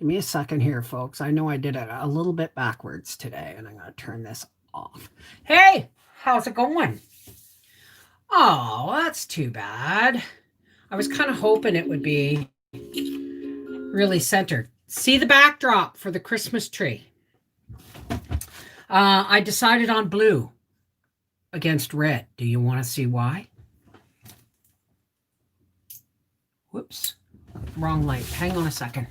Give me a second here, folks. I know I did it a little bit backwards today, and I'm going to turn this off. Hey, how's it going? Oh, that's too bad. I was kind of hoping it would be really centered. See the backdrop for the Christmas tree. I decided on blue against red. Do you want to see why? Whoops, wrong light. Hang on a second.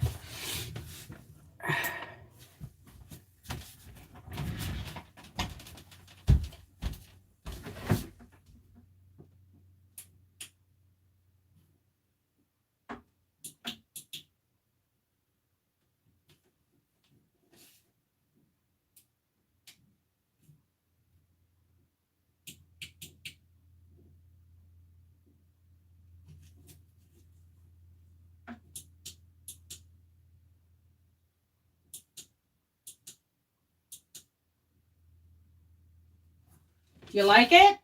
You like it?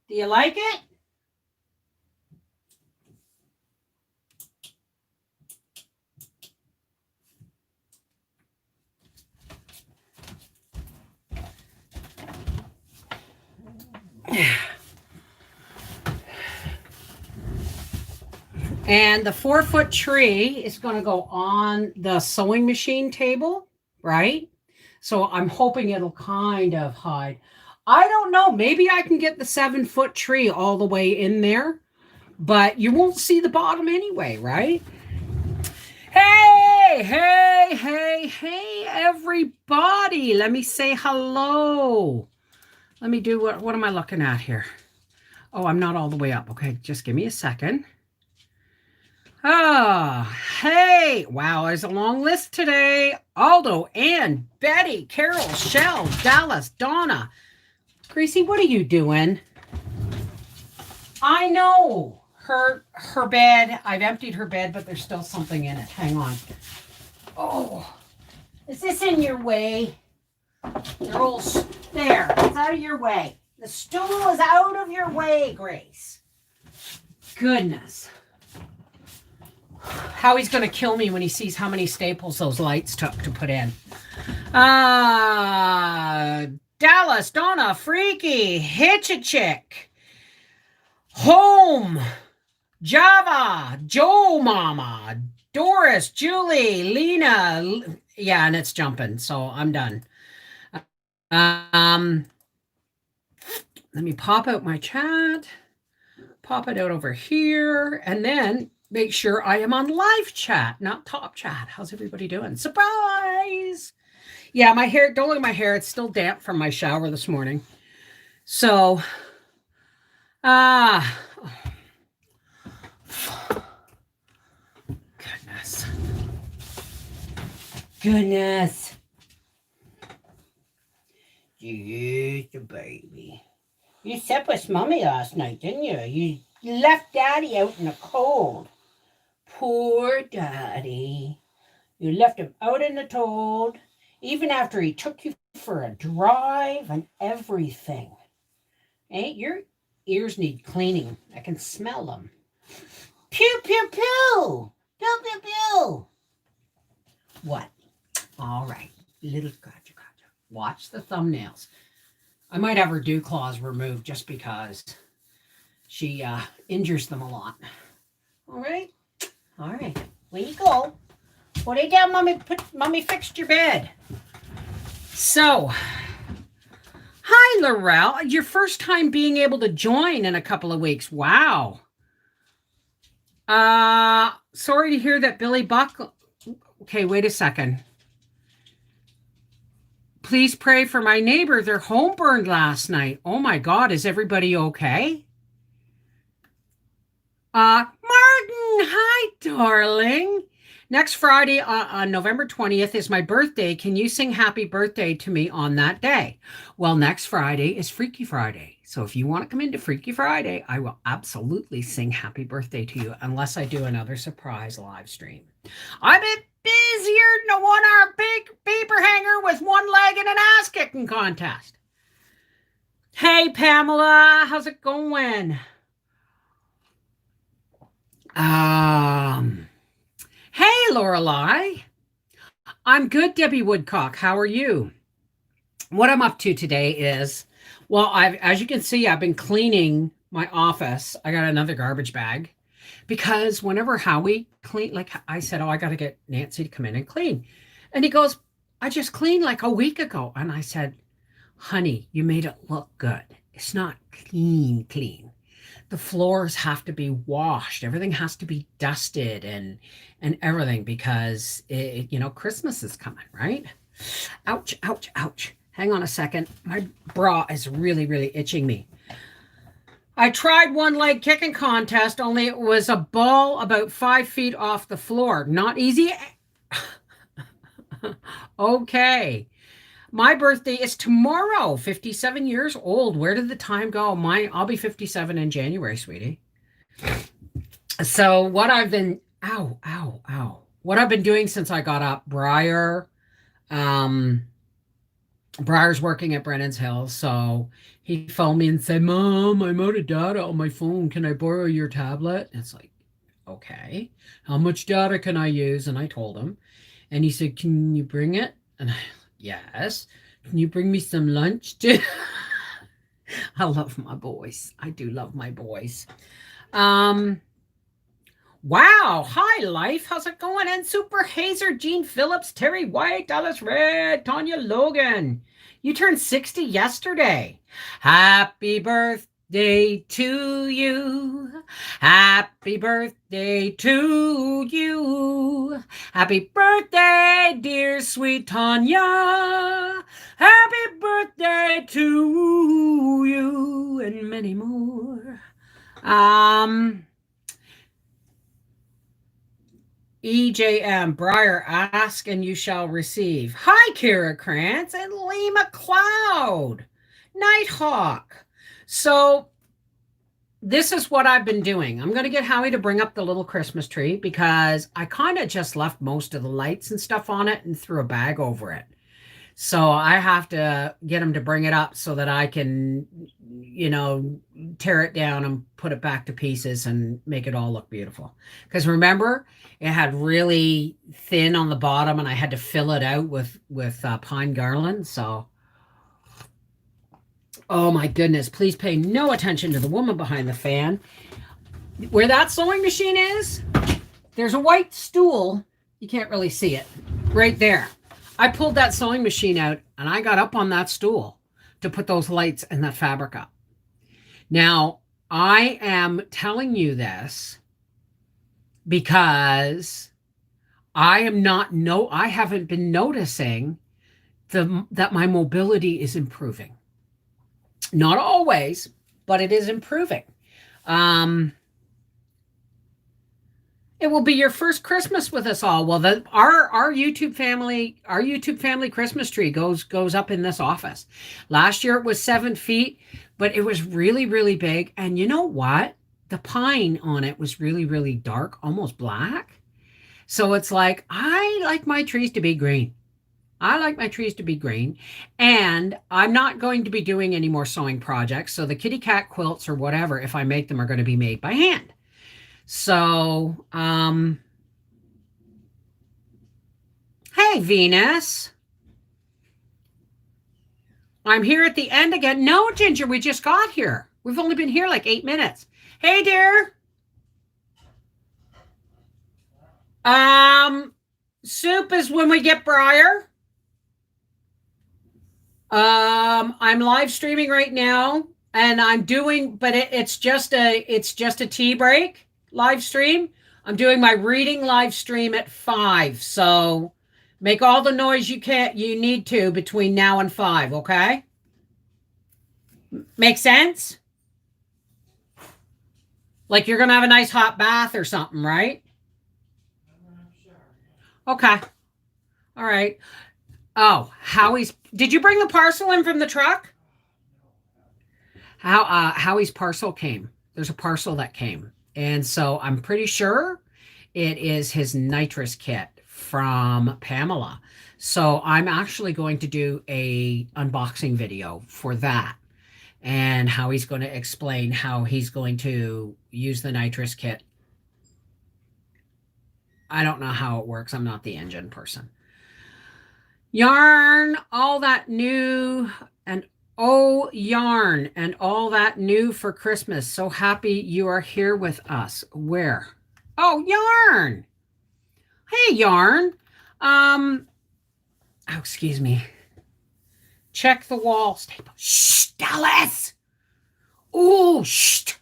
Do you like it? And the 4-foot tree is going to go on the sewing machine table, right? So I'm hoping it'll kind of hide. I don't know. Maybe I can get the 7-foot tree all the way in there, but you won't see the bottom anyway, right? Hey, hey, hey, hey, everybody. Let me say hello. Let me do what am I looking at here? Oh, I'm not all the way up. Okay, just give me a second. Oh, hey. Wow, there's a long list today. Aldo, Ann, Betty, Carol, Shell, Dallas, Donna. Gracie, what are you doing? I know her bed. I've emptied her bed, but there's still something in it. Hang on. Oh, is this in your way? There, it's out of your way. The stool is out of your way, Grace. Goodness. How he's going to kill me when he sees how many staples those lights took to put in. Dallas, Donna, Freaky, Hitch-a-Chick, Home, Java, Joe Mama, Doris, Julie, Lena. Yeah, and it's jumping, so I'm done. Let me pop out my chat, pop it out over here, and then make sure I am on live chat, not top chat. How's everybody doing? Surprise! Yeah, my hair, don't look at my hair. It's still damp from my shower this morning. So, goodness. Just a baby. You slept with Mommy last night, didn't you? You left Daddy out in the cold. Poor Daddy. You left him out in the cold, even after he took you for a drive and everything. Hey, your ears need cleaning. I can smell them. Pew, pew, pew. Pew, pew, pew. What? All right. Little gotcha. Watch the thumbnails. I might have her dew claws removed just because she injures them a lot. All right. Where you go? Put it down, Mommy. Mommy fixed your bed. So, hi, Laurel. Your first time being able to join in a couple of weeks. Wow. Sorry to hear that Billy Buck. Okay, wait a second. Please pray for my neighbor. Their home burned last night. Oh my God, is everybody okay? Martin, hi, darling. Next Friday, on November 20th, is my birthday. Can you sing happy birthday to me on that day? Well, next Friday is Freaky Friday. So if you want to come into Freaky Friday, I will absolutely sing happy birthday to you, unless I do another surprise live stream. I'm a busier than a 1-hour big paper hanger with one leg in an ass kicking contest. Hey, Pamela, how's it going? Hey, Lorelei. I'm good, Debbie Woodcock. How are you? What I'm up to today is, well, as you can see, I've been cleaning my office. I got another garbage bag because whenever Howie clean, like I said, oh, I got to get Nancy to come in and clean, and he goes, I just cleaned like a week ago, and I said, honey, you made it look good. It's not clean. The floors have to be washed. Everything has to be dusted and everything because Christmas is coming, right? Ouch, ouch, ouch. Hang on a second. My bra is really itching me. I tried one leg kicking contest, only it was a ball about 5 feet off the floor. Not easy. Okay. My birthday is tomorrow, 57 years old. Where did the time go? I'll be 57 in January, sweetie. So what I've been, ow, ow, ow. What I've been doing since I got up, Briar's working at Brennan's Hill, so he phoned me and said, Mom, I'm out of data on my phone. Can I borrow your tablet? And it's like, okay. How much data can I use? And I told him. And he said, can you bring it? And yes. Can you bring me some lunch too? I love my boys. I do love my boys. Wow. Hi, Life. How's it going? And Super Hazer, Gene Phillips, Terry White, Dallas Red, Tanya Logan. You turned 60 yesterday. Happy birthday to you. Happy birthday to you. Happy birthday, dear sweet Tanya. Happy birthday to you and many more. EJM, Briar, ask and you shall receive. Hi, Kara Krantz and Lee McLeod. Nighthawk. So this is what I've been doing. I'm going to get Howie to bring up the little Christmas tree because I kind of just left most of the lights and stuff on it and threw a bag over it. So I have to get him to bring it up so that I can, tear it down and put it back to pieces and make it all look beautiful. Because remember, it had really thin on the bottom and I had to fill it out with pine garland. So, oh my goodness, please pay no attention to the woman behind the fan. Where that sewing machine is, there's a white stool. You can't really see it right there. I pulled that sewing machine out and I got up on that stool to put those lights and that fabric up. Now, I am telling you this because I haven't been noticing that my mobility is improving. Not always, but it is improving. It will be your first Christmas with us all. Well, our YouTube family Christmas tree goes up in this office. Last year it was 7 feet, but it was really big. And you know what? The pine on it was really dark, almost black. So it's like I like my trees to be green. And I'm not going to be doing any more sewing projects. So the kitty cat quilts or whatever, if I make them, are going to be made by hand. So, hey, Venus. I'm here at the end again. No, Ginger, we just got here. We've only been here like 8 minutes. Hey, dear. Soup is when we get Briar. I'm live streaming right now and I'm doing, but it's just a tea break. Live stream. I'm doing my reading live stream at 5. So make all the noise you need to between now and 5, okay? Make sense? Like you're going to have a nice hot bath or something, right? Okay. All right. Oh, did you bring the parcel in from the truck? Howie's parcel came. There's a parcel that came. And so I'm pretty sure it is his nitrous kit from Pamela. So I'm actually going to do a unboxing video for that and how he's going to explain how he's going to use the nitrous kit. I don't know how it works. I'm not the engine person. Yarn, all that new and oh, yarn and all that new for Christmas. So happy you are here with us. Where? Oh, yarn. Hey, yarn. Um, oh, excuse me. Check the wall. Staple. Shh, Dallas. Oh, shh.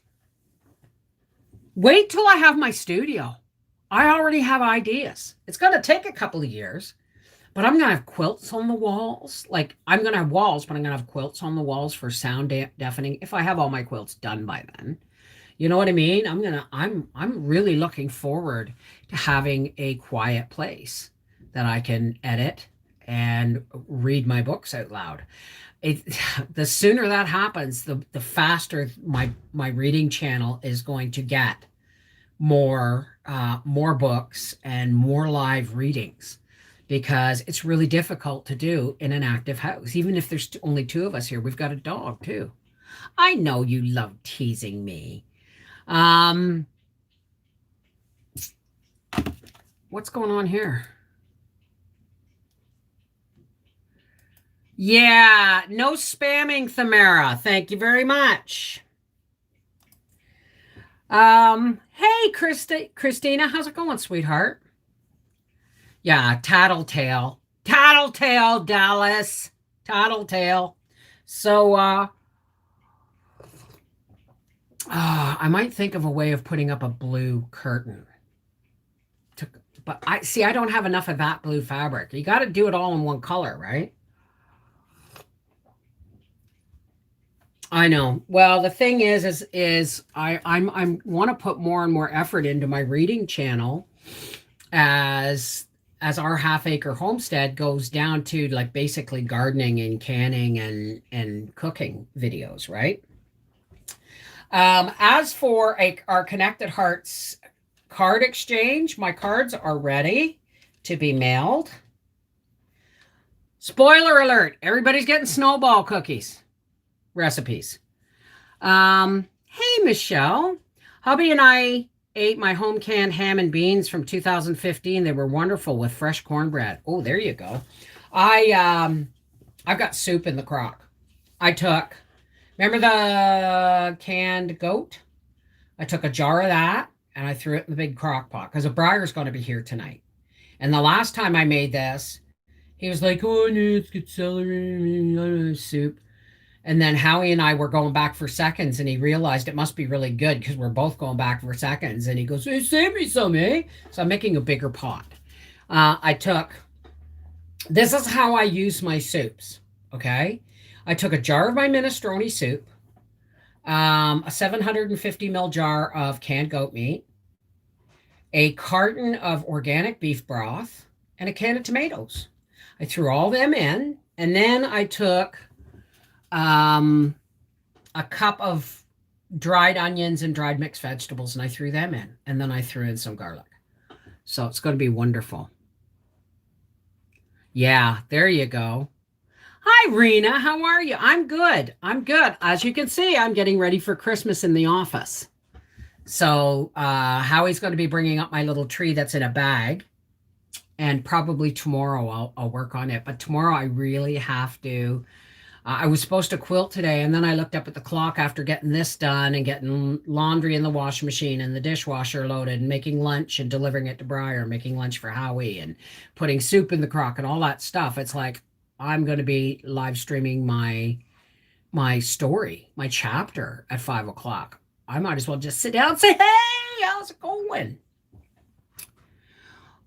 Wait till I have my studio. I already have ideas. It's going to take a couple of years, but I'm going to have quilts on the walls. Like, I'm going to have walls, but I'm going to have quilts on the walls for sound deafening if I have all my quilts done by then. You know what I mean? I'm really looking forward to having a quiet place that I can edit and read my books out loud. The sooner that happens, the faster my reading channel is going to get more books and more live readings, because it's really difficult to do in an active house. Even if there's only two of us here, we've got a dog too. I know you love teasing me. What's going on here? Yeah, no spamming, Thamara. Thank you very much. Hey, Christina, how's it going, sweetheart? Yeah, tattletale. Tattletale, Dallas. Tattletale. So, I might think of a way of putting up a blue curtain. But I don't have enough of that blue fabric. You got to do it all in one color, right? I know. Well, the thing is I'm want to put more and more effort into my reading channel as our half acre homestead goes down to like basically gardening and canning and cooking videos, right? As for our Connected Hearts card exchange, my cards are ready to be mailed. Spoiler alert, everybody's getting snowball cookies recipes. Hey, Michelle. Hubby and I ate my home canned ham and beans from 2015. They were wonderful with fresh cornbread. Oh, there you go. I've got soup in the crock. Remember the canned goat? I took a jar of that and I threw it in the big crock pot because Briar's going to be here tonight. And the last time I made this, he was like, oh, no, it's good celery soup. And then Howie and I were going back for seconds, and he realized it must be really good because we're both going back for seconds. And he goes, hey, save me some, eh? So I'm making a bigger pot. This is how I use my soups, okay? I took a jar of my minestrone soup, a 750 ml jar of canned goat meat, a carton of organic beef broth, and a can of tomatoes. I threw all them in, and then I took a cup of dried onions and dried mixed vegetables, and I threw them in, and then I threw in some garlic. So it's going to be wonderful. Yeah, there you go. Hi, Rena. How are you? I'm good. I'm good. As you can see, I'm getting ready for Christmas in the office. So Howie's going to be bringing up my little tree that's in a bag. And probably tomorrow I'll work on it. But tomorrow I really have to. I was supposed to quilt today, and then I looked up at the clock after getting this done and getting laundry in the washing machine and the dishwasher loaded and making lunch and delivering it to Briar, making lunch for Howie and putting soup in the crock and all that stuff. It's like I'm going to be live streaming my story, my chapter at 5 o'clock. I might as well just sit down and say, hey, how's it going?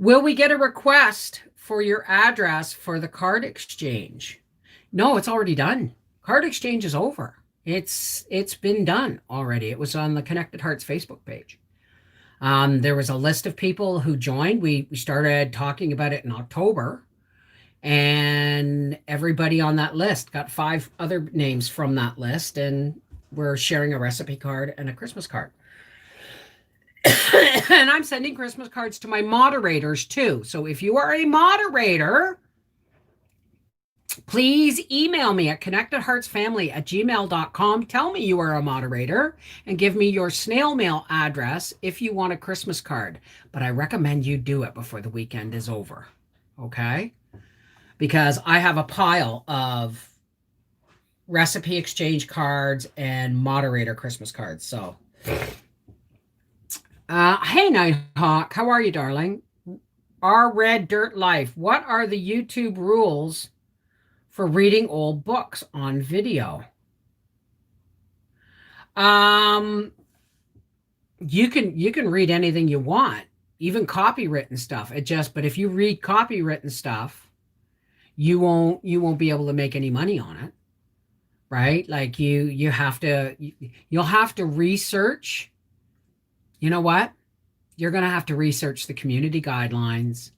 Will we get a request for your address for the card exchange? No, it's already done. Card exchange is over. It's been done already. It was on the Connected Hearts Facebook page. There was a list of people who joined. We started talking about it in October, and everybody on that list got 5 other names from that list, and we're sharing a recipe card and a Christmas card. And I'm sending Christmas cards to my moderators too. So if you are a moderator, Please email me at connectedheartsfamily@gmail.com. Tell me you are a moderator and give me your snail mail address if you want a Christmas card. But I recommend you do it before the weekend is over. Okay? Because I have a pile of recipe exchange cards and moderator Christmas cards. So, hey, Nighthawk, how are you, darling? Our Red Dirt Life. What are the YouTube rules for reading old books on video? Um, you can read anything you want, even copywritten stuff. But if you read copywritten stuff, you won't be able to make any money on it, right? Like you'll have to research. You know what? You're going to have to research the community guidelines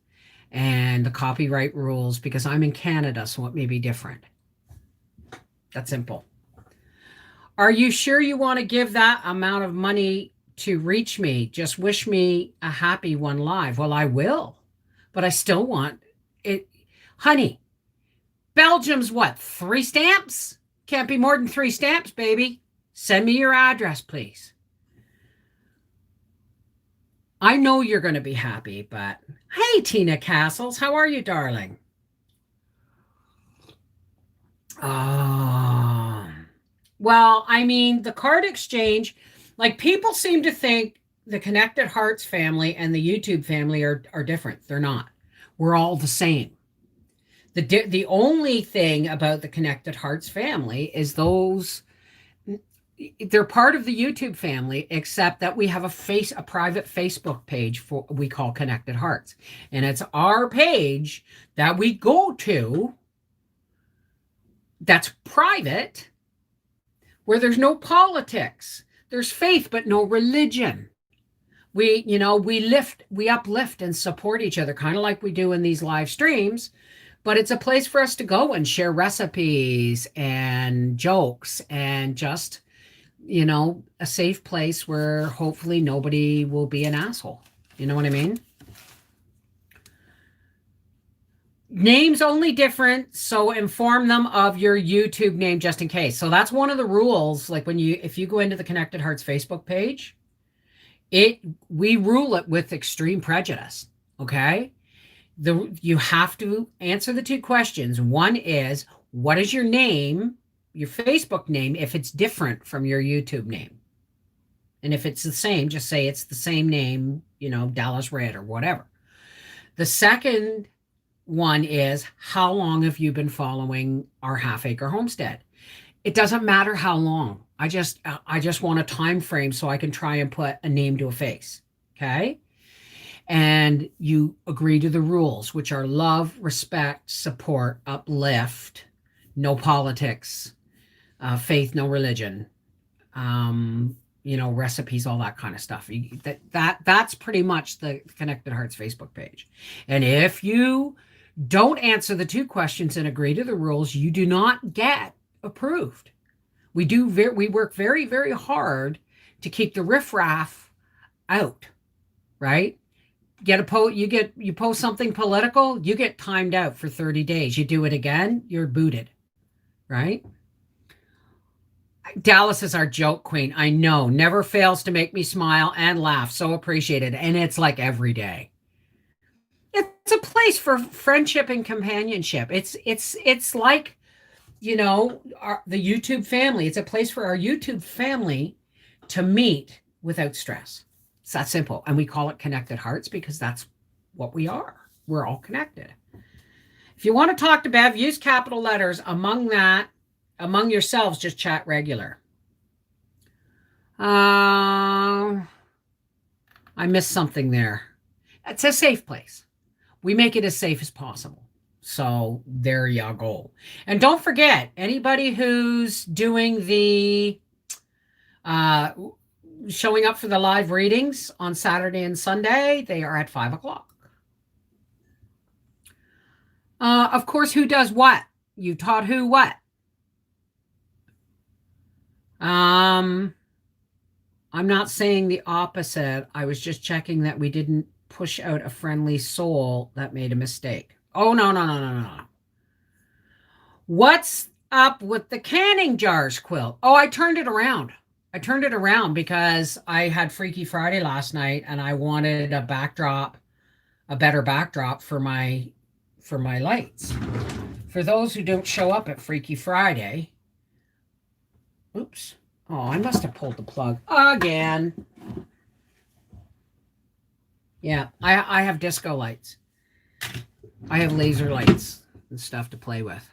and the copyright rules because I'm in Canada, so it may be different. That's simple. Are you sure you want to give that amount of money to reach me? Just wish me a happy one live. Well, I will, but I still want it. Honey, Belgium's what? 3 stamps? Can't be more than 3 stamps, baby. Send me your address, please. I know you're going to be happy, but hey, Tina Castles, how are you, darling? Well, I mean, the card exchange, like people seem to think the Connected Hearts family and the YouTube family are different. They're not. We're all the same. The only thing about the Connected Hearts family is they're part of the YouTube family, except that we have a private Facebook page for we call Connected Hearts. And it's our page that we go to that's private, where there's no politics. There's faith, but no religion. We uplift and support each other, kind of like we do in these live streams. But it's a place for us to go and share recipes and jokes and just, a safe place where hopefully nobody will be an asshole. You know what I mean? Names only different, so inform them of your YouTube name just in case. So that's one of the rules. Like if you go into the Connected Hearts Facebook page, we rule it with extreme prejudice. Okay? You have to answer the 2 questions. One is, what is your name, your Facebook name, if it's different from your YouTube name? And if it's the same, just say it's the same name, Dallas Red or whatever. The second one is, how long have you been following our Half Acre Homestead? It doesn't matter how long. I just want a time frame so I can try and put a name to a face. Okay? And you agree to the rules, which are love, respect, support, uplift, no politics, faith, no religion, recipes, all that kind of stuff. That's pretty much the Connected Hearts Facebook page. And if you don't answer the 2 questions and agree to the rules, you do not get approved. We work very, very hard to keep the riffraff out, right? You post something political, you get timed out for 30 days. You do it again, you're booted, right? Dallas is our joke queen. I know, never fails to make me smile and laugh. So appreciated. And it's like every day. It's a place for friendship and companionship. It's like, the YouTube family. It's a place for our YouTube family to meet without stress. It's that simple. And we call it Connected Hearts because that's what we are. We're all connected. If you want to talk to Bev, use capital letters. Among yourselves, just chat regular. I missed something there. It's a safe place. We make it as safe as possible. So there you go. And don't forget, anybody who's doing the showing up for the live readings on Saturday and Sunday, they are at 5:00. Of course, who does what? You taught who what? I'm not saying the opposite. I was just checking that we didn't push out a friendly soul that made a mistake. Oh, no. What's up with the canning jars quilt? Oh, I turned it around. I turned it around because I had Freaky Friday last night and I wanted a backdrop, a better backdrop for my lights. For those who don't show up at Freaky Friday, oops. Oh, I must have pulled the plug again. Yeah, I have disco lights. I have laser lights and stuff to play with.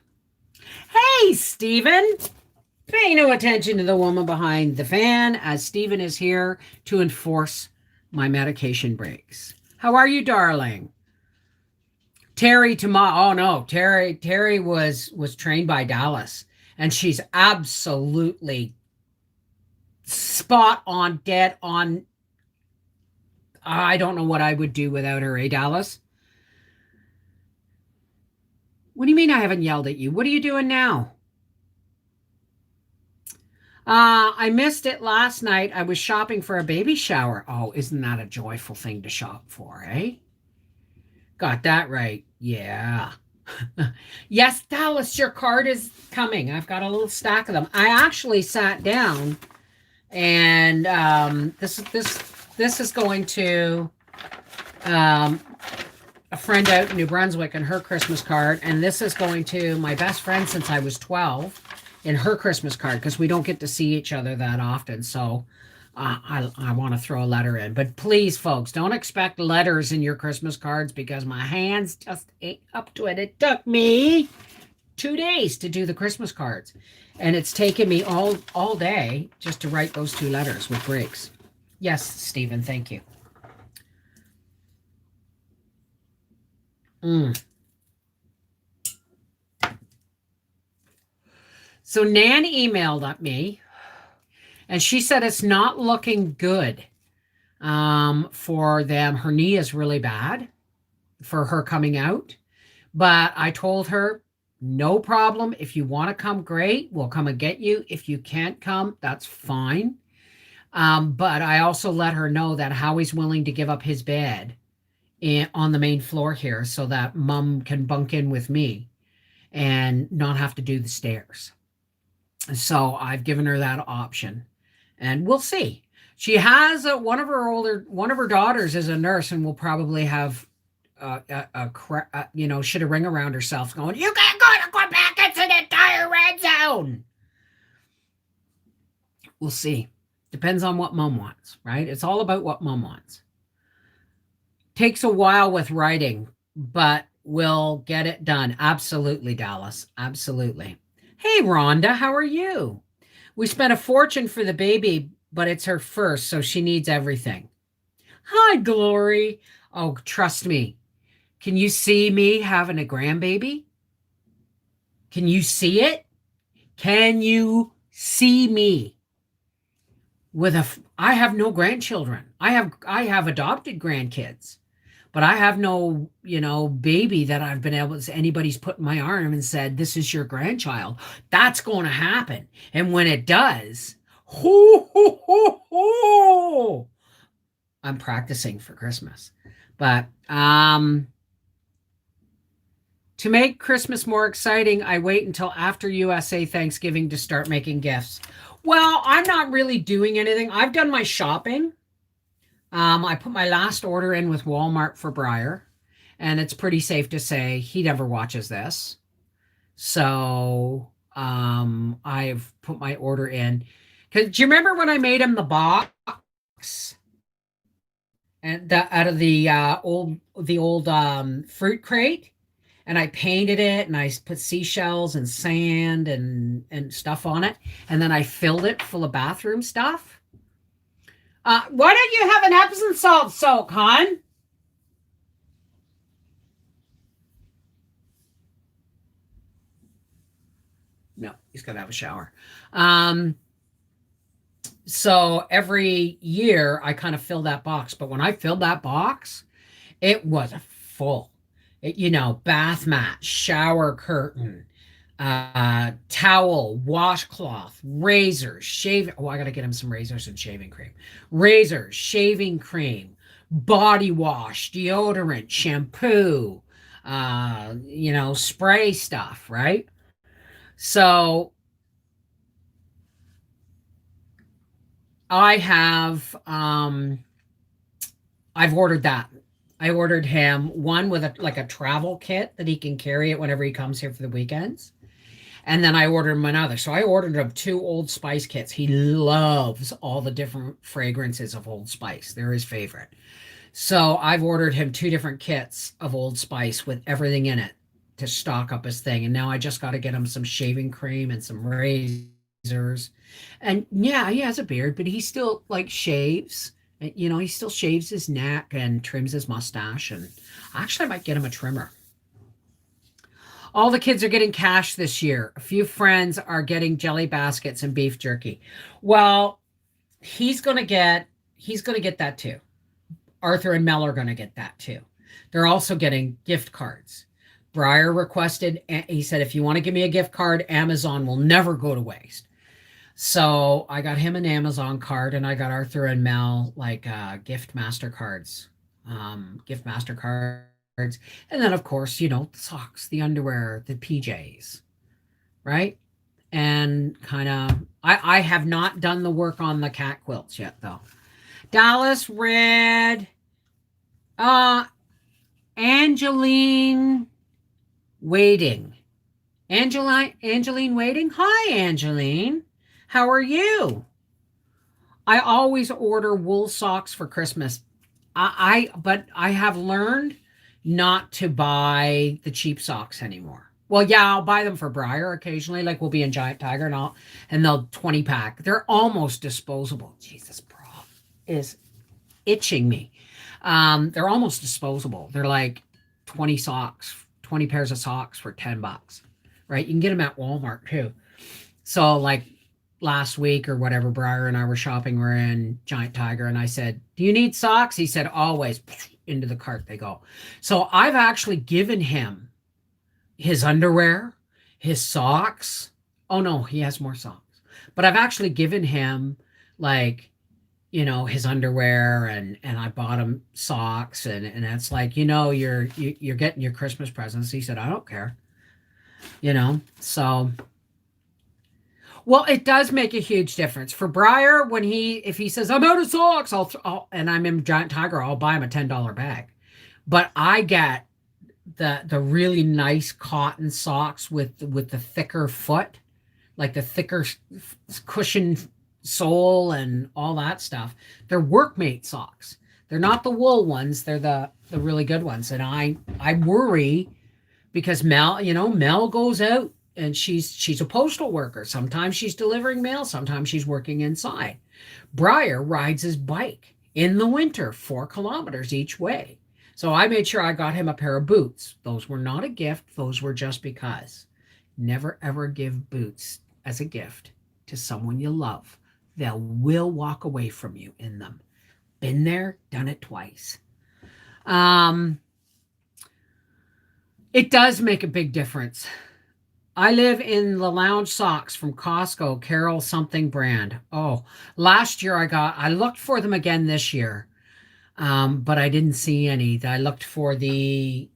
Hey, Stephen! Pay no attention to the woman behind the fan, as Stephen is here to enforce my medication breaks. How are you, darling? Terry tomorrow. Oh no, Terry was trained by Dallas, and she's absolutely spot on, dead on. I don't know what I would do without her, eh, Dallas? What do you mean I haven't yelled at you? What are you doing now? I missed it last night. I was shopping for a baby shower. Oh, isn't that a joyful thing to shop for, eh? Got that right. Yeah. Yes, Dallas, your card is coming. I've got a little stack of them. I actually sat down and this is going to a friend out in New Brunswick and her Christmas card, and this is going to my best friend since I was 12 in her Christmas card because we don't get to see each other that often. So I want to throw a letter in. But please, folks, don't expect letters in your Christmas cards because my hands just ain't up to it. It took me 2 days to do the Christmas cards, and it's taken me all day just to write those 2 letters with breaks. Yes, Stephen, thank you. So Nan emailed at me, and she said it's not looking good for them. Her knee is really bad for her coming out. But I told her, no problem. If you want to come, great. We'll come and get you. If you can't come, that's fine. But I also let her know that Howie's willing to give up his bed on the main floor here so that Mom can bunk in with me and not have to do the stairs. So I've given her that option, and we'll see. She has one of her daughters is a nurse, and will probably have should a ring around herself going, you can't go back into the entire red zone. We'll see. Depends on what Mom wants, right? It's all about what Mom wants. Takes a while with writing, but we'll get it done. Absolutely, Dallas. Absolutely. Hey, Rhonda, how are you? We spent a fortune for the baby, but it's her first, so she needs everything. Hi, Glory. Oh, trust me. Can you see me having a grandbaby? Can you see it? Can you see me I have no grandchildren. I have adopted grandkids, but I have no, baby that I've been able to, anybody's put in my arm and said, this is your grandchild. That's going to happen. And when it does, hoo, hoo, hoo, hoo, I'm practicing for Christmas. But to make Christmas more exciting, I wait until after USA Thanksgiving to start making gifts. Well, I'm not really doing anything. I've done my shopping. I put my last order in with Walmart for Briar, and it's pretty safe to say he never watches this. So I've put my order in. Do you remember when I made him the box and out of the old fruit crate? And I painted it, and I put seashells and sand and stuff on it. And then I filled it full of bathroom stuff. Why don't you have an Epsom salt soak, hon? No, he's got to have a shower. So every year I kind of fill that box. But when I filled that box, it was full. Bath mat, shower curtain, towel, washcloth, razors, shaving. Oh, I got to get him some razors and shaving cream. Razors, shaving cream, body wash, deodorant, shampoo, spray stuff, right? So I have I've ordered that. I ordered him one with like a travel kit that he can carry it whenever he comes here for the weekends. And then I ordered him another. So I ordered him two Old Spice kits. He loves all the different fragrances of Old Spice. They're his favorite. So I've ordered him two different kits of Old Spice with everything in it to stock up his thing. And now I just got to get him some shaving cream and some razors. And yeah, he has a beard, but he still like shaves. You know, he still shaves his neck and trims his mustache. And actually, I might get him a trimmer. All the kids are getting cash this year. A few friends are getting jelly baskets and beef jerky. Well, he's going to get that too. Arthur and Mel are going to get that too. They're also getting gift cards. Briar requested, he said, if you want to give me a gift card, Amazon will never go to waste. So I got him an Amazon card, and I got Arthur and Mel like gift MasterCards. Gift MasterCards. And then, of course, you know, the socks, the underwear, the PJs, right? And kind of, I have not done the work on the cat quilts yet, though. Dallas Red, uh, Angeline Waiting. Angeline Waiting. Hi, Angeline. How are you? I always order wool socks for Christmas. But I have learned not to buy the cheap socks anymore. Well, yeah, I'll buy them for Briar occasionally. Like we'll be in Giant Tiger and they'll 20 pack. They're almost disposable. Jesus, bro, is itching me. They're almost disposable. They're like 20 socks, 20 pairs of socks for $10, right? You can get them at Walmart too. So like last week or whatever, Briar and I were shopping. We're in Giant Tiger, and I said, "Do you need socks?" He said, "Always." Into the cart they go. So I've actually given him his underwear, his socks. Oh no, he has more socks. But I've actually given him like, you know, his underwear, and I bought him socks, and it's like, you know, you're getting your Christmas presents. He said, "I don't care." You know, so well, it does make a huge difference for Briar when if he says I'm out of socks, and I'm in Giant Tiger, I'll buy him a $10 bag. But I get the really nice cotton socks with the thicker foot, like the thicker cushion sole and all that stuff. They're workmate socks. They're not the wool ones. They're the really good ones. And I worry because Mel goes out and she's a postal worker. Sometimes she's delivering mail, sometimes she's working inside. Briar rides his bike in the winter 4 kilometers each way. So I made sure I got him a pair of boots. Those were not a gift, those were just because. Never ever give boots as a gift to someone you love. They will walk away from you in them. Been there, done it twice. It does make a big difference. I live in the lounge socks from Costco, Carol something brand. Oh, last year I looked for them again this year, but I didn't see any. I looked for the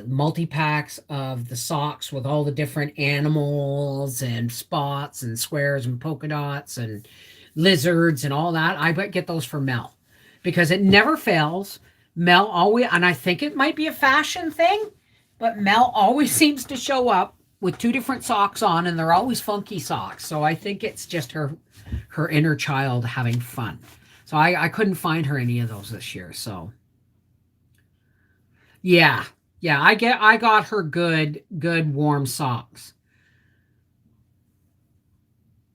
multi-packs of the socks with all the different animals and spots and squares and polka dots and lizards and all that. I bet get those for Mel because it never fails. Mel always, and I think it might be a fashion thing, but Mel always seems to show up with 2 different socks on, and they're always funky socks. So I think it's just her inner child having fun. So I couldn't find her any of those this year. So yeah, I got her good warm socks.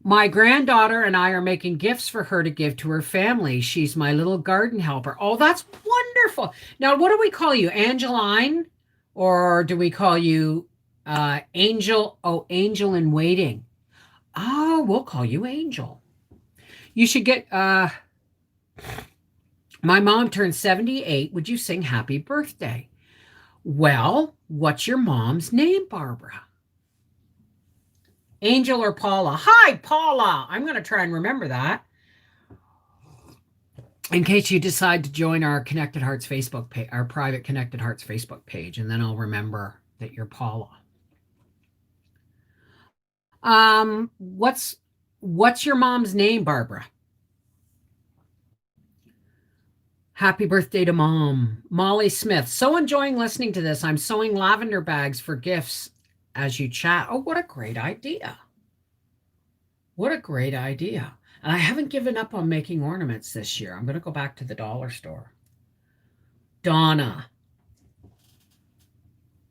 My granddaughter and I are making gifts for her to give to her family. She's my little garden helper. Oh, that's wonderful. Now, what do we call you, Angeline, or do we call you Angel? Oh, Angel in Waiting. Oh, we'll call you Angel. You should get my mom turned 78. Would you sing happy birthday? Well, what's your mom's name, Barbara? Angel or Paula? Hi, Paula. I'm going to try and remember that. In case you decide to join our Connected Hearts Facebook page, our private Connected Hearts Facebook page, and then I'll remember that you're Paula. What's your mom's name, Barbara? Happy birthday to mom. Molly Smith. So enjoying listening to this. I'm sewing lavender bags for gifts as you chat. Oh, what a great idea. What a great idea. And I haven't given up on making ornaments this year. I'm going to go back to the dollar store. Donna.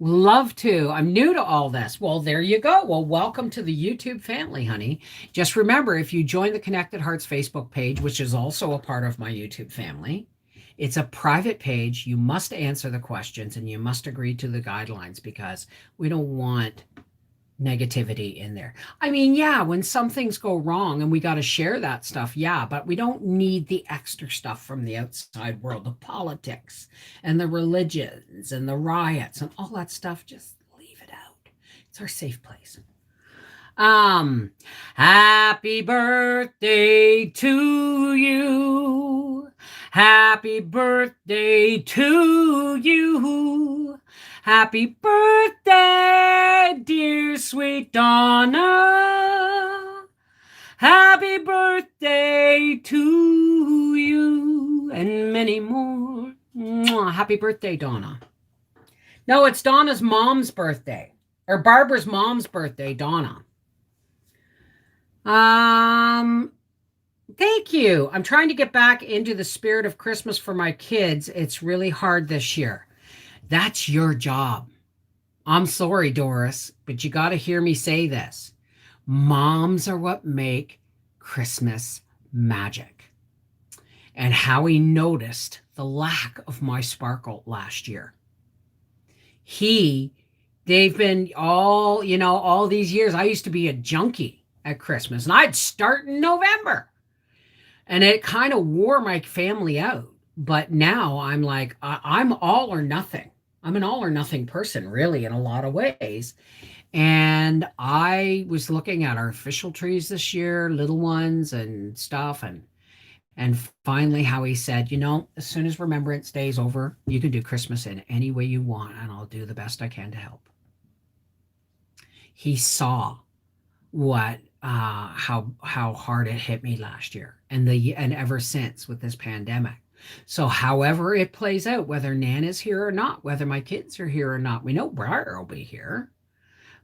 Love to. I'm new to all this. Well, there you go. Well, welcome to the YouTube family, honey. Just remember, if you join the Connected Hearts Facebook page, which is also a part of my YouTube family, it's a private page. You must answer the questions and you must agree to the guidelines because we don't want negativity in there. I mean, yeah, when some things go wrong and we got to share that stuff, yeah, but we don't need the extra stuff from the outside world, the politics and the religions and the riots and all that stuff. Just leave it out. It's our safe place. Um, Happy birthday to you. Happy birthday to you. Happy birthday, dear sweet Donna. Happy birthday to you and many more. Mwah. Happy birthday, Donna. No, it's Donna's mom's birthday, or Barbara's mom's birthday, Donna. Thank you. I'm trying to get back into the spirit of Christmas for my kids. It's really hard this year. That's your job. I'm sorry, Doris, but you got to hear me say this. Moms are what make Christmas magic. And Howie noticed the lack of my sparkle last year. They've been all these years. I used to be a junkie at Christmas, and I'd start in November. And it kind of wore my family out. But now I'm like, I'm all or nothing. I'm an all or nothing person, really, in a lot of ways. And I was looking at artificial trees this year, little ones and stuff. And finally, Howie said, as soon as Remembrance Day is over, you can do Christmas in any way you want, and I'll do the best I can to help. He saw what how hard it hit me last year and ever since with this pandemic. So however it plays out, whether Nan is here or not, whether my kids are here or not, we know Briar will be here,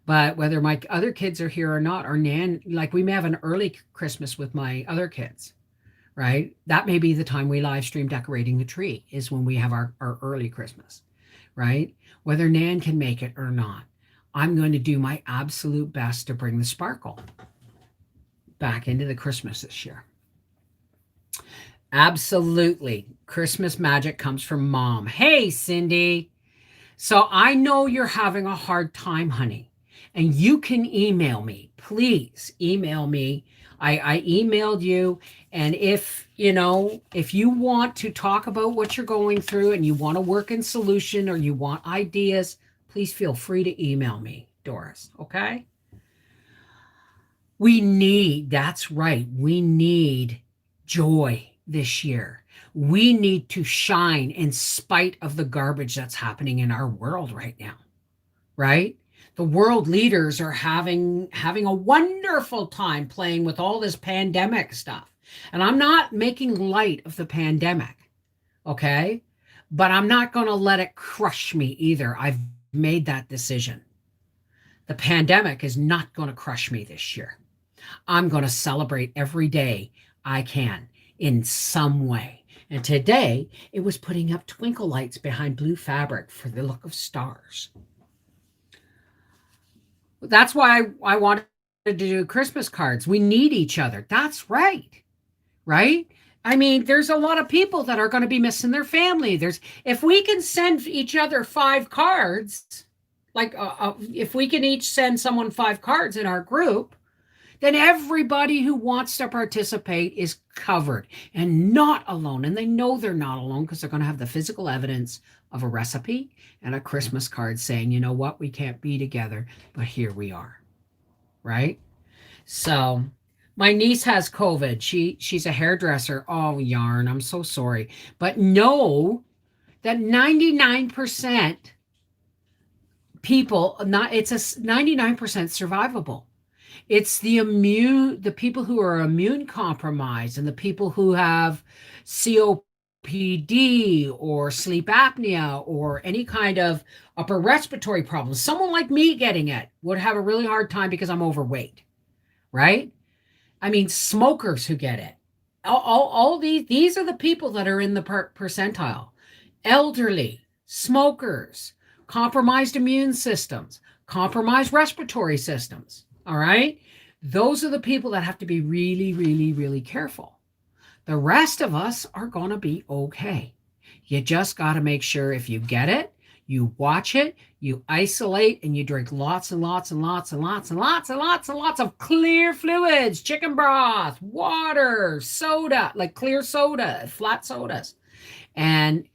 but whether my other kids are here or not, or Nan, like we may have an early Christmas with my other kids, right? That may be the time we live stream decorating the tree is when we have our early Christmas, right? Whether Nan can make it or not, I'm going to do my absolute best to bring the sparkle back into the Christmas this year. Absolutely. Christmas magic comes from mom. Hey, Cindy. So I know you're having a hard time, honey, and you can email me. Please email me. I emailed you. And if you want to talk about what you're going through and you want to work in solution or you want ideas, please feel free to email me, Doris. Okay? That's right. We need joy this year. We need to shine in spite of the garbage that's happening in our world right now, right? The world leaders are having a wonderful time playing with all this pandemic stuff. And I'm not making light of the pandemic, okay? But I'm not going to let it crush me either. I've made that decision. The pandemic is not going to crush me this year. I'm going to celebrate every day I can in some way. And today, it was putting up twinkle lights behind blue fabric for the look of stars. That's why I wanted to do Christmas cards. We need each other. That's right. Right? I mean, there's a lot of people that are going to be missing their family. If we can send each other 5 cards, like if we can each send someone 5 cards in our group, then everybody who wants to participate is covered and not alone. And they know they're not alone because they're going to have the physical evidence of a recipe and a Christmas card saying, you know what, we can't be together, but here we are. Right? So my niece has COVID. She's a hairdresser. Oh, yarn. I'm so sorry. But know that 99% people, it's a 99% survivable. It's the people who are immune compromised and the people who have COPD or sleep apnea or any kind of upper respiratory problems. Someone like me getting it would have a really hard time because I'm overweight, right? I mean, smokers who get it. All these are the people that are in the percentile. Elderly, smokers, compromised immune systems, compromised respiratory systems. All right. Those are the people that have to be really, really, really careful. The rest of us are going to be okay. You just got to make sure if you get it, you watch it, you isolate, and you drink lots and lots and lots and lots and lots and lots and lots of clear fluids, chicken broth, water, soda, like clear soda, flat sodas, and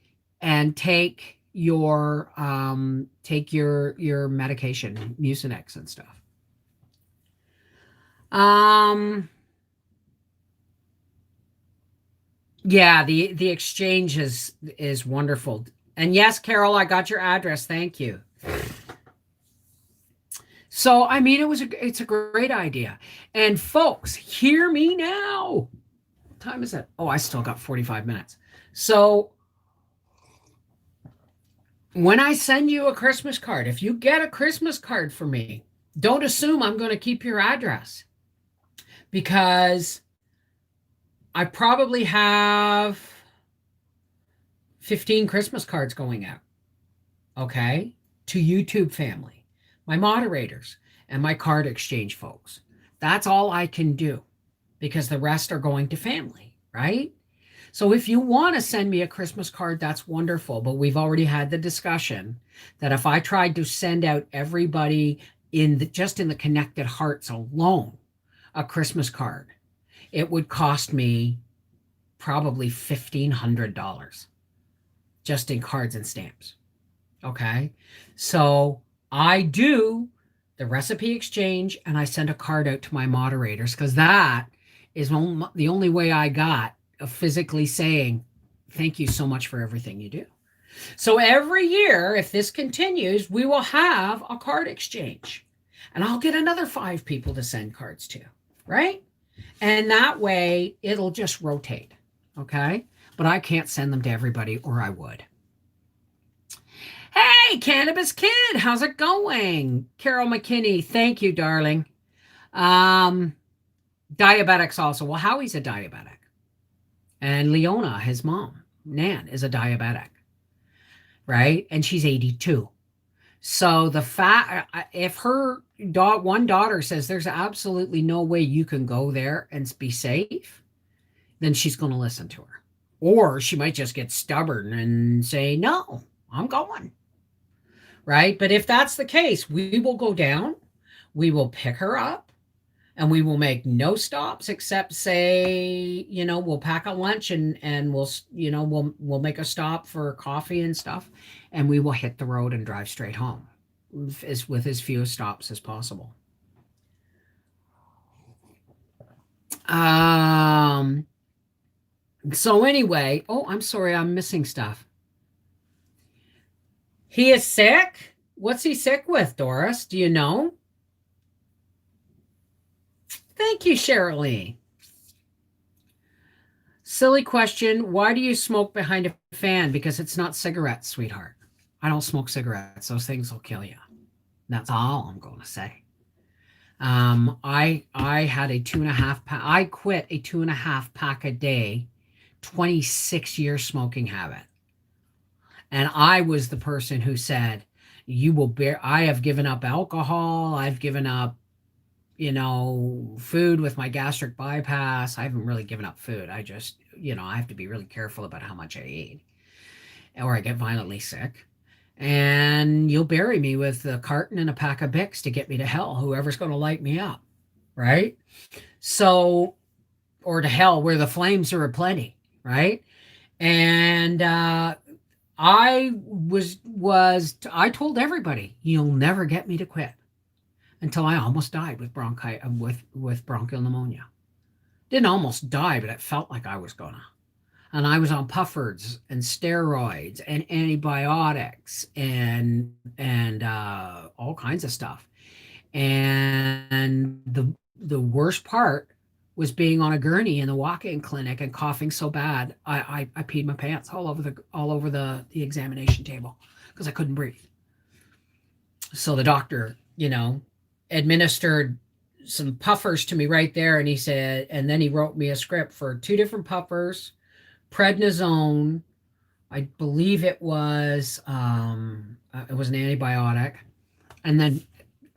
take your medication, Mucinex and stuff. Yeah, the exchange is wonderful. And yes, Carol, I got your address. Thank you. So, I mean, it's a great idea. And folks, hear me now. What time is it? Oh, I still got 45 minutes. So, when I send you a Christmas card, if you get a Christmas card from me, don't assume I'm going to keep your address because I probably have 15 Christmas cards going out, okay, to YouTube family, my moderators, and my card exchange folks. That's all I can do because the rest are going to family, right? So if you want to send me a Christmas card, that's wonderful. But we've already had the discussion that if I tried to send out everybody just in the Connected Hearts alone a Christmas card, it would cost me probably $1,500 just in cards and stamps. Okay. So I do the recipe exchange and I send a card out to my moderators because that is the only way I got of physically saying, thank you so much for everything you do. So every year, if this continues, we will have a card exchange and I'll get another 5 people to send cards to, right? And that way it'll just rotate. Okay. But I can't send them to everybody or I would. Hey, Cannabis Kid, how's it going? Carol McKinney, thank you, darling. Diabetics also. Well, Howie's a diabetic. And Leona, his mom, Nan, is a diabetic, right? And she's 82. So the fact, if her one daughter says there's absolutely no way you can go there and be safe, then she's going to listen to her. Or she might just get stubborn and say, no, I'm going. Right? But if that's the case, we will go down, we will pick her up, and we will make no stops except say, we'll pack a lunch and we'll make a stop for coffee and stuff, and we will hit the road and drive straight home with as few stops as possible. So anyway, I'm sorry, I'm missing stuff. He is sick? What's he sick with, Doris? Do you know? Thank you, Shirley. Silly question. Why do you smoke behind a fan? Because it's not cigarettes, sweetheart. I don't smoke cigarettes. Those things will kill you. That's all I'm going to say. I had a 2.5 pack. I quit a 2.5 pack a day, 26-year smoking habit. And I was the person who said, I have given up alcohol. I've given up, food with my gastric bypass. I haven't really given up food. I just, I have to be really careful about how much I eat or I get violently sick. And you'll bury me with a carton and a pack of Bicks to get me to hell, whoever's going to light me up. Right? So, or to hell where the flames are aplenty. Right? And, I told everybody, you'll never get me to quit until I almost died with with bronchial pneumonia. Didn't almost die, but it felt like I was gonna. And I was on pufferts and steroids and antibiotics and all kinds of stuff. And the worst part was being on a gurney in the walk-in clinic and coughing so bad I peed my pants all over the examination table because I couldn't breathe. So the doctor, administered some puffers to me right there, and he said, and then he wrote me a script for 2 different puffers, prednisone. I believe it was an antibiotic, and then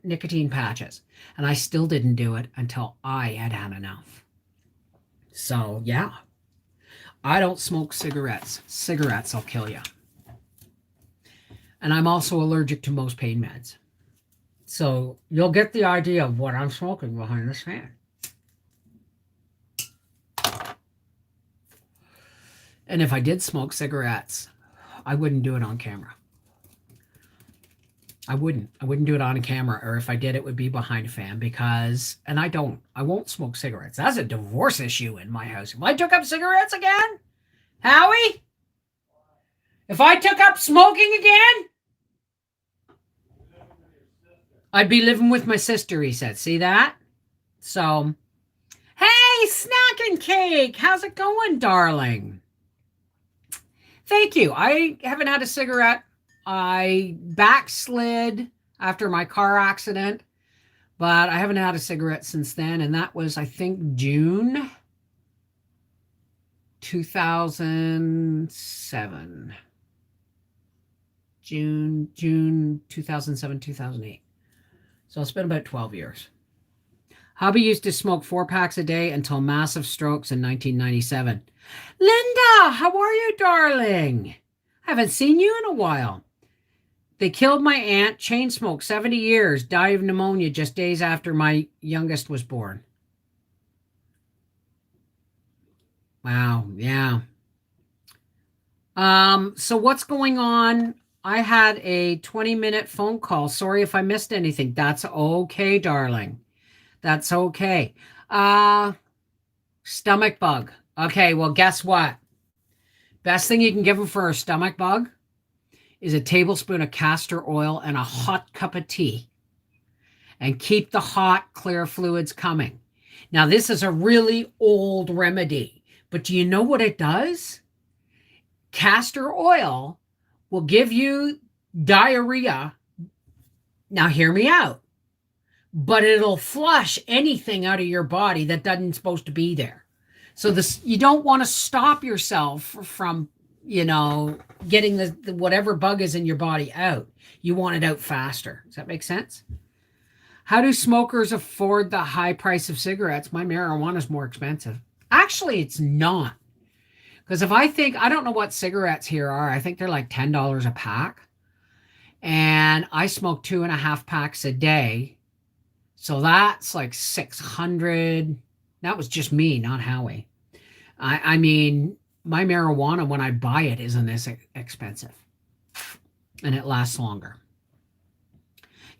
nicotine patches. And I still didn't do it until I had had enough. So yeah, I don't smoke cigarettes. Cigarettes will kill you. And I'm also allergic to most pain meds. So you'll get the idea of what I'm smoking behind this fan. And if I did smoke cigarettes, I wouldn't do it on camera. I wouldn't do it on a camera, or if I did, it would be behind a fan because, and I won't smoke cigarettes. That's a divorce issue in my house. If I took up cigarettes again, Howie, if I took up smoking again, I'd be living with my sister, he said. See that? So, hey, Snack and Cake, how's it going, darling? Thank you. I haven't had a cigarette. I backslid after my car accident, but I haven't had a cigarette since then. And that was, I think, June 2007. June 2007, 2008. So it's been about 12 years. Hubby used to smoke 4 packs a day until massive strokes in 1997. Linda, how are you, darling? Haven't seen you in a while. They killed my aunt, chain smoked 70 years, died of pneumonia just days after my youngest was born. Wow, yeah. So what's going on? I had a 20-minute phone call. Sorry if I missed anything. That's okay, darling. That's okay. Stomach bug. Okay, well, guess what? Best thing you can give them for a stomach bug is a tablespoon of castor oil and a hot cup of tea. And keep the hot, clear fluids coming. Now, this is a really old remedy, but do you know what it does? Castor oil will give you diarrhea. Now, hear me out. But it'll flush anything out of your body that doesn't supposed to be there. So you don't want to stop yourself from, getting the whatever bug is in your body out. You want it out faster. Does that make sense? How do smokers afford the high price of cigarettes? My marijuana is more expensive. Actually, it's not. Because I don't know what cigarettes here are. I think they're like $10 a pack. And I smoke 2.5 packs a day. So that's like 600. That was just me, not Howie. I mean, my marijuana, when I buy it, isn't as expensive. And it lasts longer.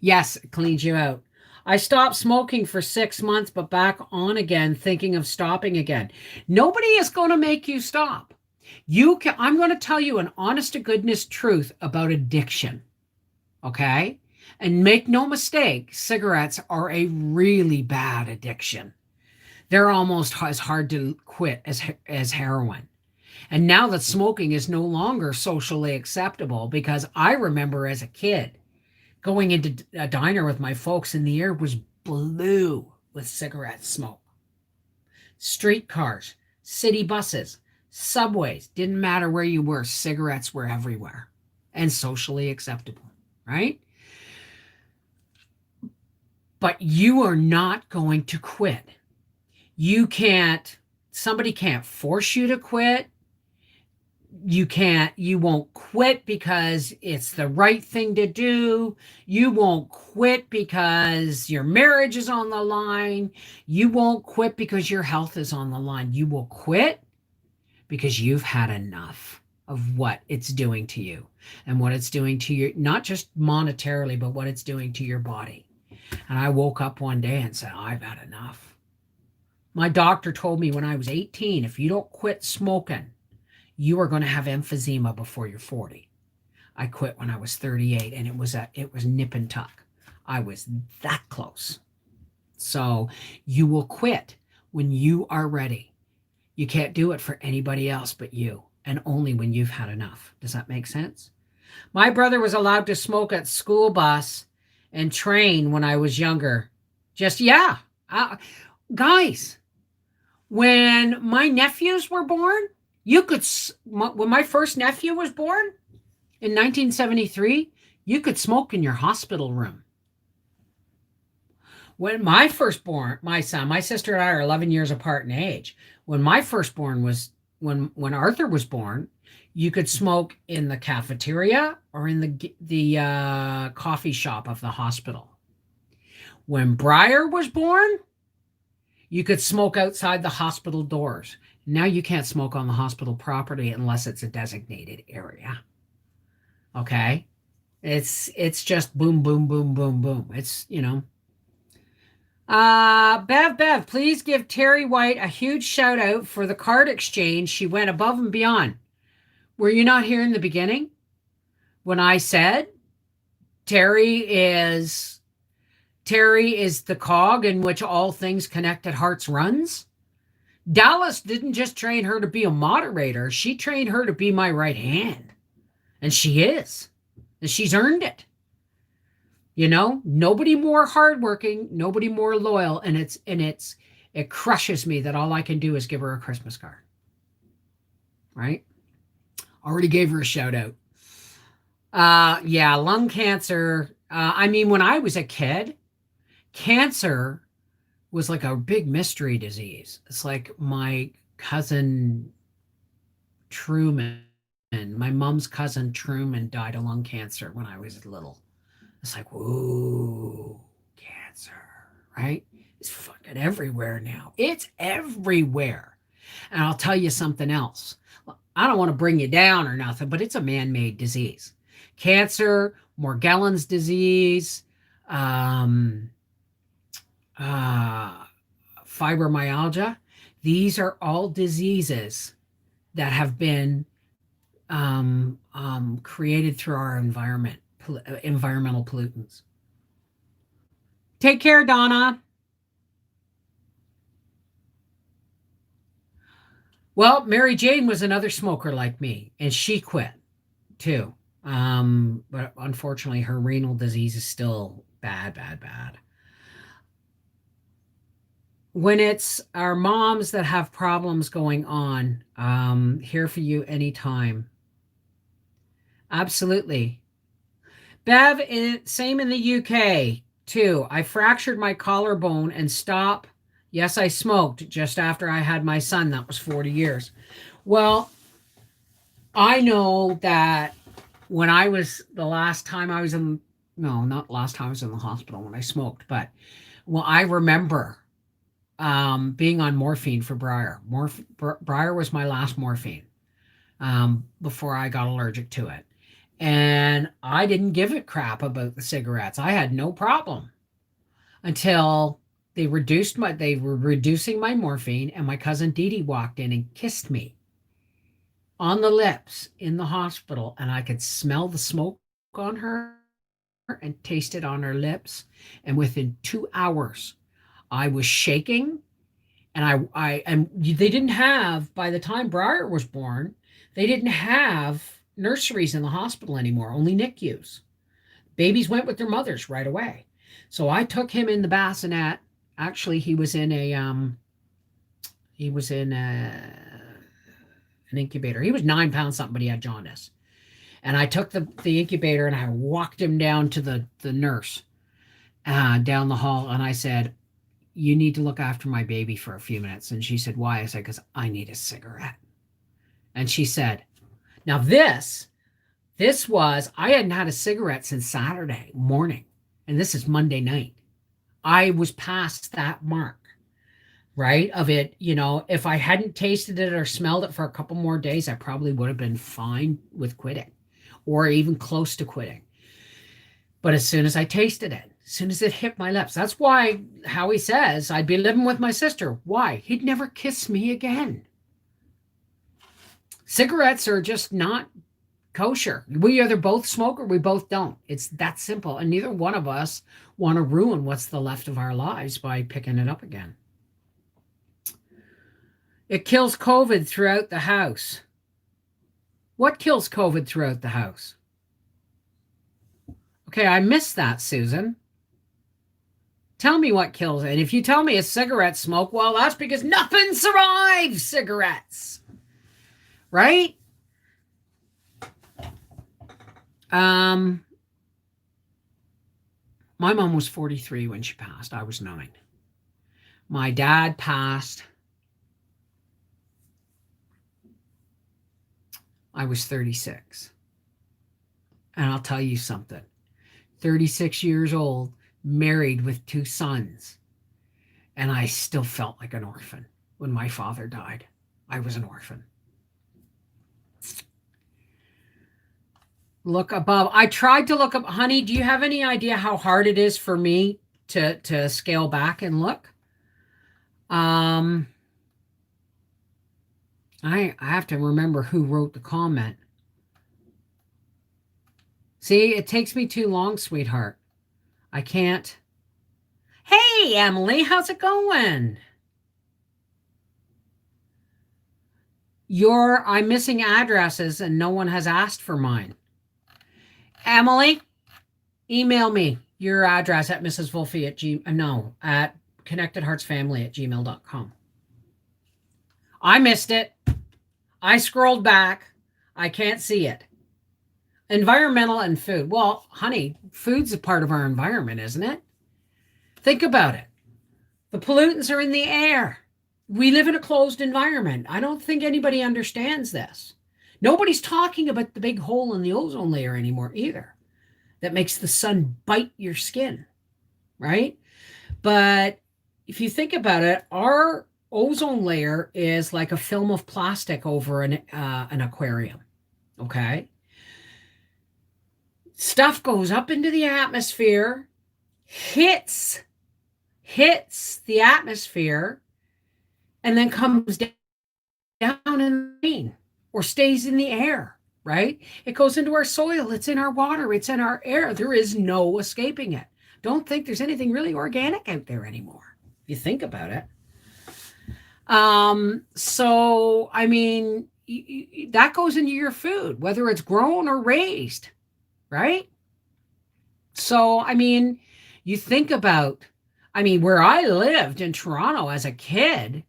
Yes, it cleans you out. I stopped smoking for 6 months, but back on again, thinking of stopping again. Nobody is going to make you stop. I'm going to tell you an honest to goodness truth about addiction. Okay? And make no mistake, cigarettes are a really bad addiction. They're almost as hard to quit as heroin. And now that smoking is no longer socially acceptable, because I remember as a kid going into a diner with my folks and the air was blue with cigarette smoke. Streetcars, city buses, subways, didn't matter where you were, cigarettes were everywhere and socially acceptable, right? But you are not going to quit. Somebody can't force you to quit. You won't quit because it's the right thing to do. You won't quit because your marriage is on the line. You won't quit because your health is on the line. You will quit because you've had enough of what it's doing to you and what it's doing to you, not just monetarily, but what it's doing to your body. And I woke up one day and said, I've had enough. My doctor told me when I was 18, if you don't quit smoking, you are going to have emphysema before you're 40. I quit when I was 38, and it was nip and tuck. I was that close. So you will quit when you are ready. You can't do it for anybody else but you, and only when you've had enough. Does that make sense? My brother was allowed to smoke at school bus and train when I was younger. Just, yeah. Guys, when my nephews were born, when my first nephew was born in 1973, you could smoke in your hospital room. When my firstborn, my son, my sister and I are 11 years apart in age. When my firstborn was, when Arthur was born, you could smoke in the cafeteria or in the coffee shop of the hospital. When Briar was born, you could smoke outside the hospital doors. Now you can't smoke on the hospital property unless it's a designated area. Okay? It's just boom, boom, boom, boom, boom. It's, Bev, please give Terry White a huge shout out for the card exchange. She went above and beyond. Were you not here in the beginning when I said Terry is the cog in which all things connected hearts runs? Dallas didn't just train her to be a moderator. She trained her to be my right hand. And she is. And she's earned it. Nobody more hardworking, nobody more loyal. And it crushes me that all I can do is give her a Christmas card. Right? Already gave her a shout out. Yeah, lung cancer. When I was a kid, cancer was like a big mystery disease. It's like my cousin Truman, my mom's cousin Truman died of lung cancer when I was little. It's like, whoa, cancer, right? It's fucking everywhere now. It's everywhere. And I'll tell you something else. I don't want to bring you down or nothing, but it's a man-made disease. Cancer, Morgellons disease, fibromyalgia. These are all diseases that have been created through our environmental pollutants. Take care, Donna. Well, Mary Jane was another smoker like me, and she quit too. But unfortunately, her renal disease is still bad. When it's our moms that have problems going on, here for you anytime. Absolutely. Bev, same in the UK too. I fractured my collarbone and stopped. Yes, I smoked just after I had my son. That was 40 years. Well, I know that when I was the last time I was in, no, not last time I was in the hospital when I smoked, but I remember being on morphine for Briar. Briar was my last morphine before I got allergic to it. And I didn't give a crap about the cigarettes. I had no problem until they were reducing my morphine, and my cousin Dee Dee walked in and kissed me on the lips in the hospital, and I could smell the smoke on her and taste it on her lips. And within 2 hours, I was shaking, and they didn't have, by the time Briar was born, they didn't have nurseries in the hospital anymore, only NICUs. Babies went with their mothers right away. So I took him in the bassinet. Actually, he was in an incubator. He was 9 pounds something, but he had jaundice. And I took the incubator and I walked him down to the nurse down the hall. And I said, you need to look after my baby for a few minutes. And she said, why? I said, because I need a cigarette. And she said, now this was, I hadn't had a cigarette since Saturday morning. And this is Monday night. I was past that mark, right? Of it, if I hadn't tasted it or smelled it for a couple more days, I probably would have been fine with quitting or even close to quitting. But as soon as I tasted it, as soon as it hit my lips, that's why Howie says I'd be living with my sister. Why? He'd never kiss me again. Cigarettes are just not kosher. We either both smoke or we both don't. It's that simple. And neither one of us want to ruin what's the left of our lives by picking it up again. It kills COVID throughout the house. What kills COVID throughout the house? Okay, I missed that, Susan. Tell me what kills it. And if you tell me it's cigarette smoke, well, that's because nothing survives cigarettes. Right? My mom was 43 when she passed. I was 9. My dad passed. I was 36. And I'll tell you something. 36 years old, married with 2 sons. And I still felt like an orphan when my father died. I was an orphan. Look above. I tried to look up. Honey, do you have any idea how hard it is for me to scale back and look? I have to remember who wrote the comment. See, it takes me too long, sweetheart. I can't. Hey, Emily, how's it going? I'm missing addresses and no one has asked for mine. Emily, email me your address at Mrs. Wolfie at connectedheartsfamily@gmail.com. I missed it. I scrolled back. I can't see it. Environmental and food. Well, honey, food's a part of our environment, isn't it? Think about it. The pollutants are in the air. We live in a closed environment. I don't think anybody understands this. Nobody's talking about the big hole in the ozone layer anymore either. That makes the sun bite your skin, right? But if you think about it, our ozone layer is like a film of plastic over an aquarium, okay? Stuff goes up into the atmosphere, hits the atmosphere, and then comes down in rain or stays in the air, right? It goes into our soil. It's in our water. It's in our air. There is no escaping it. Don't think there's anything really organic out there anymore, if you think about it. So, I mean, that goes into your food, whether it's grown or raised, right? So, I mean, you think about, where I lived in Toronto as a kid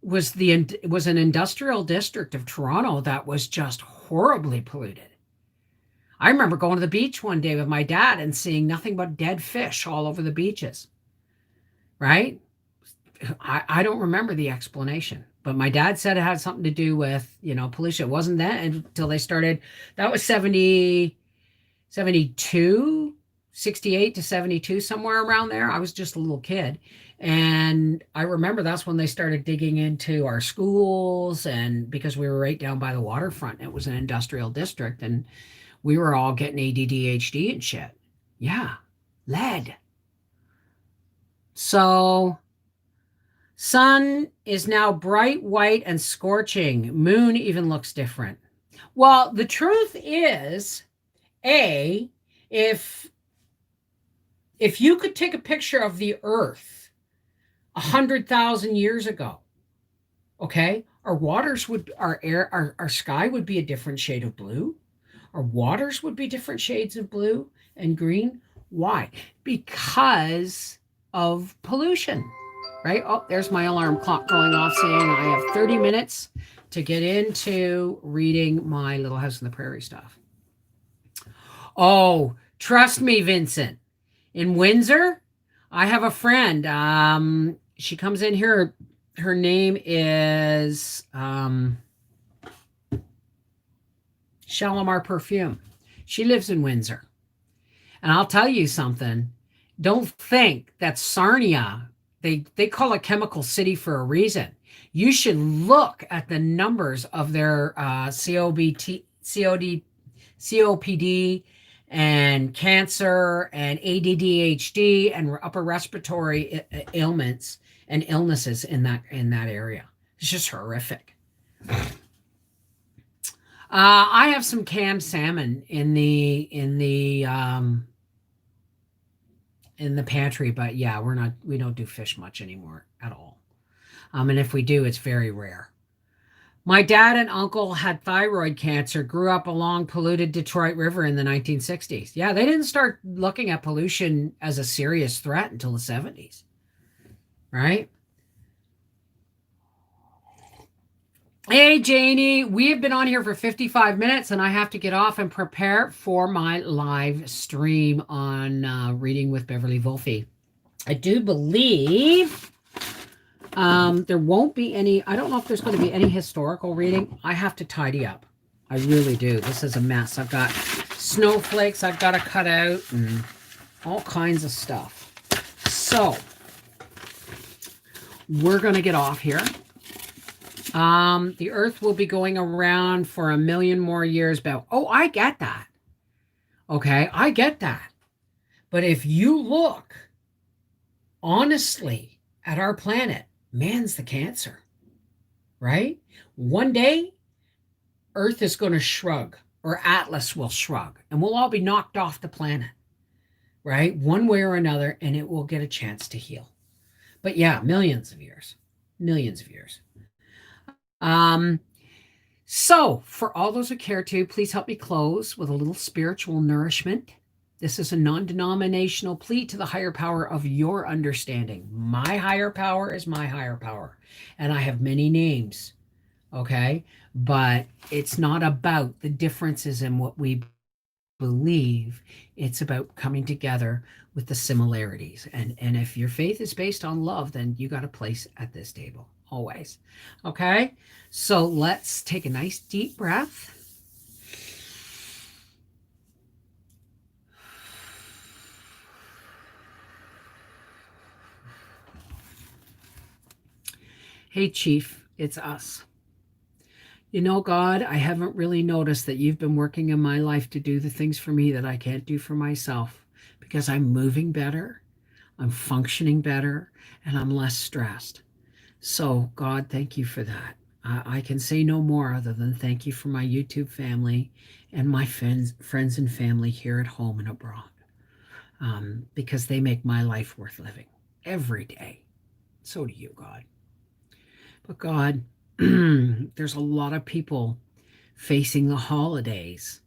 was an industrial district of Toronto that was just horribly polluted. I remember going to the beach one day with my dad and seeing nothing but dead fish all over the beaches, right? I don't remember the explanation, but my dad said it had something to do with, pollution. It wasn't that until they started, that was 72, 68 to 72, somewhere around there. I was just a little kid. And I remember that's when they started digging into our schools, and because we were right down by the waterfront, it was an industrial district, and we were all getting ADD, ADHD and shit. Yeah, lead. So, sun is now bright white and scorching. Moon even looks different. Well, the truth is, if you could take a picture of the Earth 100,000 years ago, okay, our sky would be a different shade of blue. Our waters would be different shades of blue and green. Why? Because of pollution, right? Oh, there's my alarm clock going off saying I have 30 minutes to get into reading my Little House on the Prairie stuff. Oh, trust me, Vincent. In Windsor, I have a friend. She comes in here. Her name is Shalimar Perfume. She lives in Windsor. And I'll tell you something. Don't think that Sarnia, they call it Chemical City for a reason. You should look at the numbers of their COPD and cancer and ADHD and upper respiratory ailments and illnesses in that area. It's just horrific. I have some canned salmon in the pantry, but yeah, we don't do fish much anymore at all. And if we do, it's very rare. My dad and uncle had thyroid cancer, grew up along polluted Detroit River in the 1960s. Yeah, they didn't start looking at pollution as a serious threat until the 70s, right? Hey, Janie, we have been on here for 55 minutes and I have to get off and prepare for my live stream on Reading with Beverly Wolfe. I do believe there won't be any, I don't know if there's going to be any historical reading. I have to tidy up. I really do. This is a mess. I've got snowflakes I've got to cut out and all kinds of stuff. So, we're going to get off here. The earth will be going around for 1 million more years. Oh, I get that. Okay, I get that. But if you look honestly at our planet, man's the cancer, right? One day, Earth is going to shrug, or Atlas will shrug, and we'll all be knocked off the planet, right? One way or another, and it will get a chance to heal. But yeah, millions of years. So for all those who care to, please help me close with a little spiritual nourishment. This is a non-denominational plea to the higher power of your understanding. My higher power is my higher power, and I have many names, okay? But it's not about the differences in what we believe. It's about coming together with the similarities. And if your faith is based on love, then you got a place at this table, always. Okay? So let's take a nice deep breath. Hey, Chief, it's us. You know, God, I haven't really noticed that you've been working in my life to do the things for me that I can't do for myself, because I'm moving better, I'm functioning better, and I'm less stressed. So, God, thank you for that. I can say no more other than thank you for my YouTube family and my friends and family here at home and abroad, because they make my life worth living every day. So do you, God. But God, there's a lot of people facing the holidays,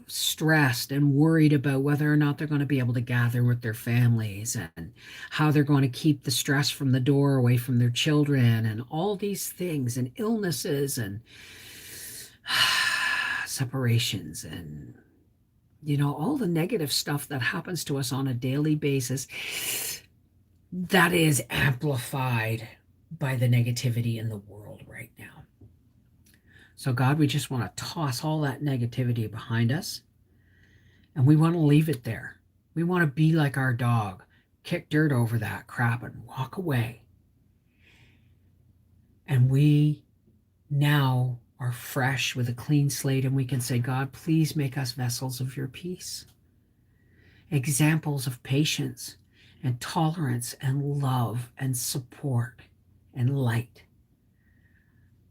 stressed and worried about whether or not they're going to be able to gather with their families, and how they're going to keep the stress from the door away from their children, and all these things, and illnesses and separations, and all the negative stuff that happens to us on a daily basis that is amplified by the negativity in the world right now. So God, we just want to toss all that negativity behind us, and we want to leave it there. We want to be like our dog, kick dirt over that crap and walk away. And we now are fresh with a clean slate, and we can say, God, please make us vessels of your peace, examples of patience and tolerance and love and support and light.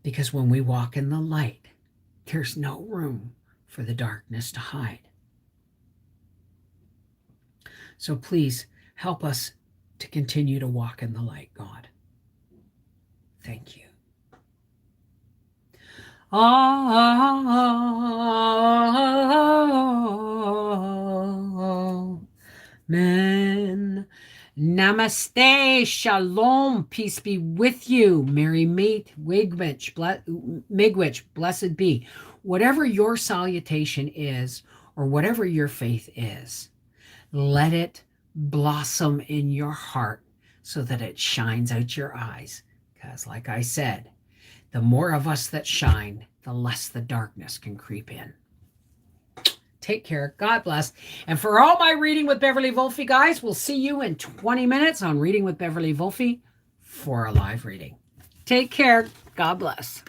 Because when we walk in the light, there's no room for the darkness to hide. So please help us to continue to walk in the light, God. Thank you. Amen. Namaste, shalom, peace be with you. Merry Miigwech, blessed be. Whatever your salutation is, or whatever your faith is, let it blossom in your heart so that it shines out your eyes. Because like I said, the more of us that shine, the less the darkness can creep in. Take care. God bless. And for all my Reading with Beverly Wolfe guys, we'll see you in 20 minutes on Reading with Beverly Wolfe for a live reading. Take care. God bless.